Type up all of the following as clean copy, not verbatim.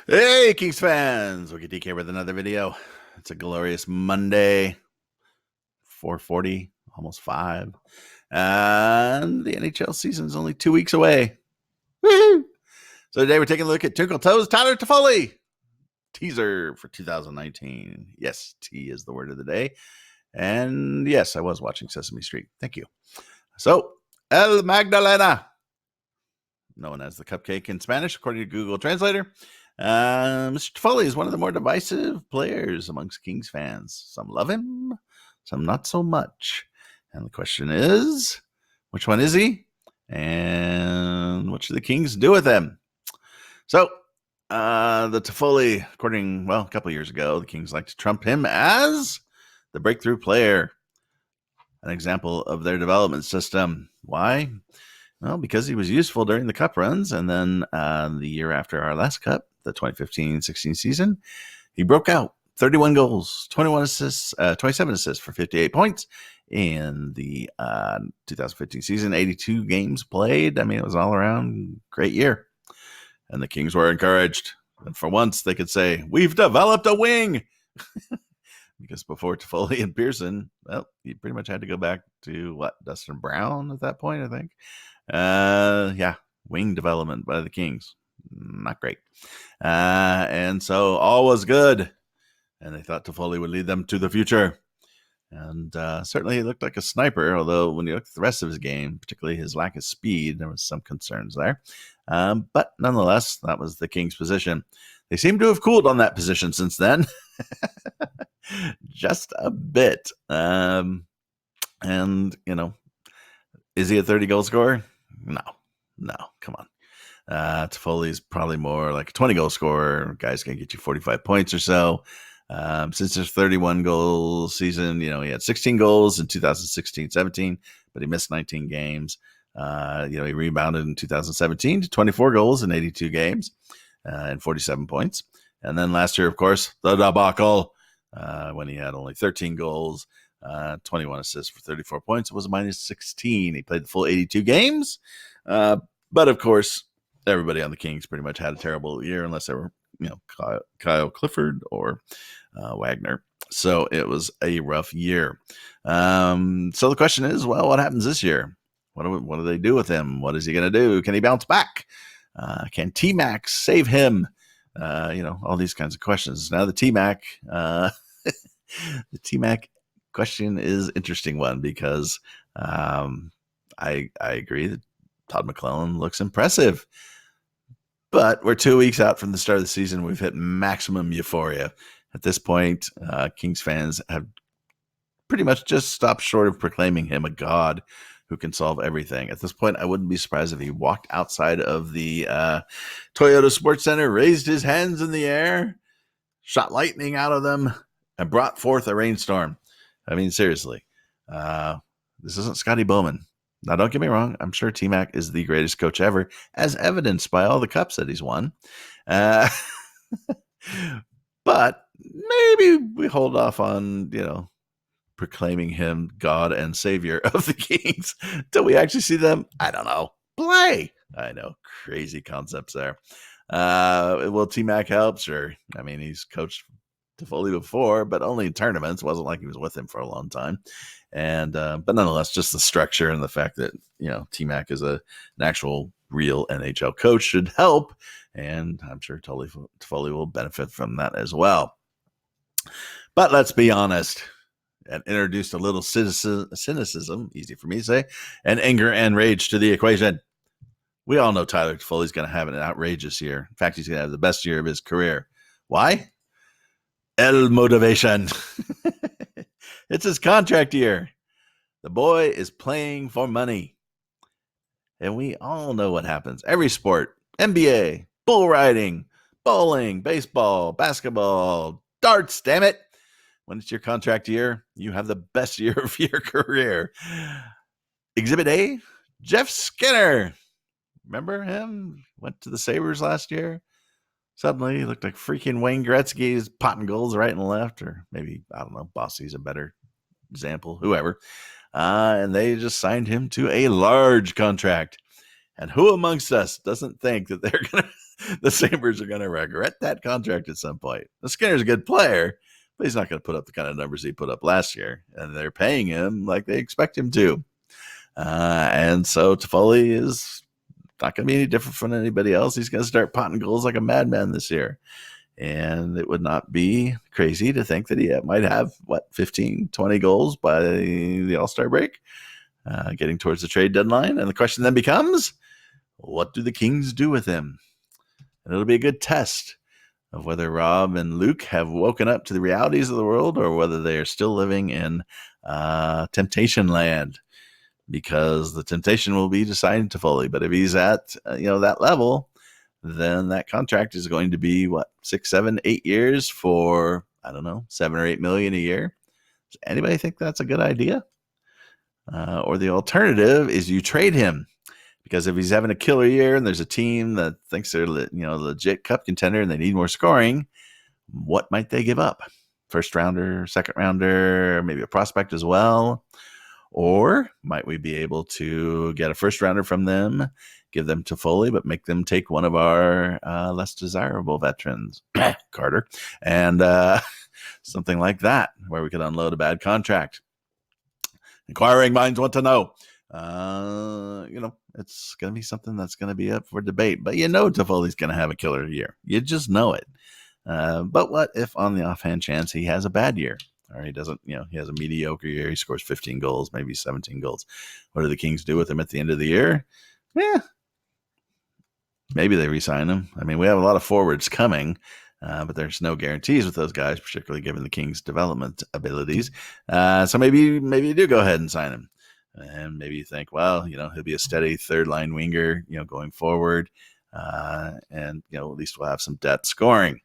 Hey, Kings fans! We'll get Deke with another video. It's a glorious Monday, 4:40, almost 5. And the NHL season is only 2 weeks away. Woo! So today we're taking a look at Twinkle Toes Tyler Toffoli. Teaser for 2019. Yes, T is the word of the day. And yes, I was watching Sesame Street. Thank you. So, El Magdalena, known as the cupcake in Spanish, according to Google Translator. Mr. Toffoli is one of the more divisive players amongst Kings fans. Some love him, some not so much. And the question is, which one is he? And what should the Kings do with him? So, the Toffoli, a couple years ago, the Kings like to trump him as the breakthrough player, an example of their development system. Why? Well, because he was useful during the cup runs, and then the year after our last cup, the 2015-16 season, he broke out. 31 goals, 21 assists, 27 assists for 58 points in the 2015 season. 82 games played. I mean, it was all around great year, and the Kings were encouraged. And for once, they could say, "We've developed a wing." Because before Toffoli and Pearson, well, you pretty much had to go back to Dustin Brown at that point, I think. Wing development by the Kings. Not great. And so all was good. And they thought Toffoli would lead them to the future. And certainly he looked like a sniper, although when you look at the rest of his game, particularly his lack of speed, there was some concerns there. But nonetheless, that was the Kings' position. They seem to have cooled on that position since then. Just a bit. And, is he a 30-goal scorer? No, come on. Toffoli's probably more like a 20-goal scorer. Guy's going to get you 45 points or so. Since his 31-goal season, he had 16 goals in 2016-17, but he missed 19 games. He rebounded in 2017 to 24 goals in 82 games and 47 points. And then last year, of course, the debacle when he had only 13 goals, 21 assists for 34 points. It was a minus 16. He played the full 82 games. But of course, everybody on the Kings pretty much had a terrible year unless they were, Kyle Clifford or Wagner. So it was a rough year. So the question is, well, what happens this year? What do they do with him? What is he going to do? Can he bounce back? Can T-Mac save him? All these kinds of questions. Now the T-Mac, the T-Mac question is interesting one because I agree that Todd McClellan looks impressive. But we're 2 weeks out from the start of the season. We've hit maximum euphoria. At this point, Kings fans have pretty much just stopped short of proclaiming him a god who can solve everything. At this point, I wouldn't be surprised if he walked outside of the Toyota Sports Center, raised his hands in the air, shot lightning out of them, and brought forth a rainstorm. I mean, seriously. This isn't Scotty Bowman. Now, don't get me wrong. I'm sure T-Mac is the greatest coach ever, as evidenced by all the cups that he's won. But maybe we hold off on, proclaiming him God and Savior of the Kings till we actually see them, I don't know, play. I know, crazy concepts there. Will T-Mac help? Sure. I mean, he's coached Toffoli before, but only in tournaments. It wasn't like he was with him for a long time. And but nonetheless, just the structure and the fact that T-Mac is an actual real NHL coach should help, and I'm sure Toffoli will benefit from that as well. But let's be honest, and introduced a little cynicism, easy for me to say, and anger and rage to the equation. We all know Tyler Toffoli's going to have an outrageous year. In fact, he's going to have the best year of his career. Why? El motivation. It's his contract year. The boy is playing for money. And we all know what happens. Every sport, NBA, bull riding, bowling, baseball, basketball, darts, damn it. When it's your contract year, you have the best year of your career. Exhibit A, Jeff Skinner. Remember him? Went to the Sabres last year. Suddenly, he looked like freaking Wayne Gretzky. He's potting goals right and left. Or maybe, I don't know, Bossy's a better example, whoever. And they just signed him to a large contract. And who amongst us doesn't think that they're going to The Sabres are going to regret that contract at some point. The Skinner's a good player, but he's not going to put up the kind of numbers he put up last year. And they're paying him like they expect him to. And so Toffoli is not going to be any different from anybody else. He's going to start potting goals like a madman this year. And it would not be crazy to think that he might have, 15, 20 goals by the All-Star break, getting towards the trade deadline. And the question then becomes, what do the Kings do with him? And it'll be a good test of whether Rob and Luke have woken up to the realities of the world or whether they are still living in temptation land, because the temptation will be to sign Toffoli. But if he's at that level, then that contract is going to be 6, 7, 8 years for, I don't know, $7 or $8 million a year. Does anybody think that's a good idea? Or the alternative is you trade him, because if he's having a killer year and there's a team that thinks they're legit cup contender and they need more scoring, what might they give up? First rounder, second rounder, maybe a prospect as well. Or might we be able to get a first rounder from them, give them Toffoli, but make them take one of our less desirable veterans, Carter, and something like that, where we could unload a bad contract. Inquiring minds want to know. It's going to be something that's going to be up for debate. But Toffoli's going to have a killer year. You just know it. But what if on the offhand chance he has a bad year? Or he doesn't, he has a mediocre year. He scores 15 goals, maybe 17 goals. What do the Kings do with him at the end of the year? Maybe they re-sign him. I mean, we have a lot of forwards coming, but there's no guarantees with those guys, particularly given the Kings' development abilities. So maybe you do go ahead and sign him. And maybe you think, well, he'll be a steady third-line winger, going forward. And, at least we'll have some depth scoring.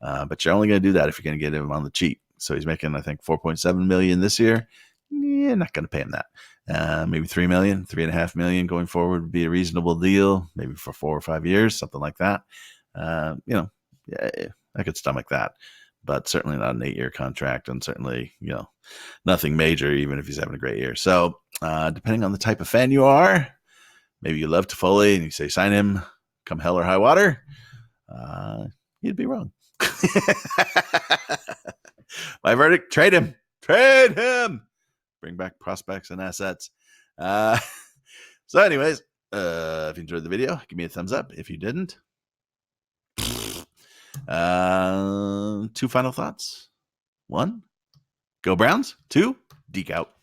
But you're only going to do that if you're going to get him on the cheap. So he's making, I think, $4.7 million this year. Not going to pay him that. Maybe $3 million, $3.5 million going forward would be a reasonable deal. Maybe for 4 or 5 years, something like that. I could stomach that, but certainly not an 8-year contract, and certainly, nothing major, even if he's having a great year. So, depending on the type of fan you are, maybe you love Toffoli and you say sign him, come hell or high water. You'd be wrong. My verdict: trade him. Bring back prospects and assets. So anyways, if you enjoyed the video, give me a thumbs up. If you didn't, 2 final thoughts. 1, go Browns. 2, Deke out.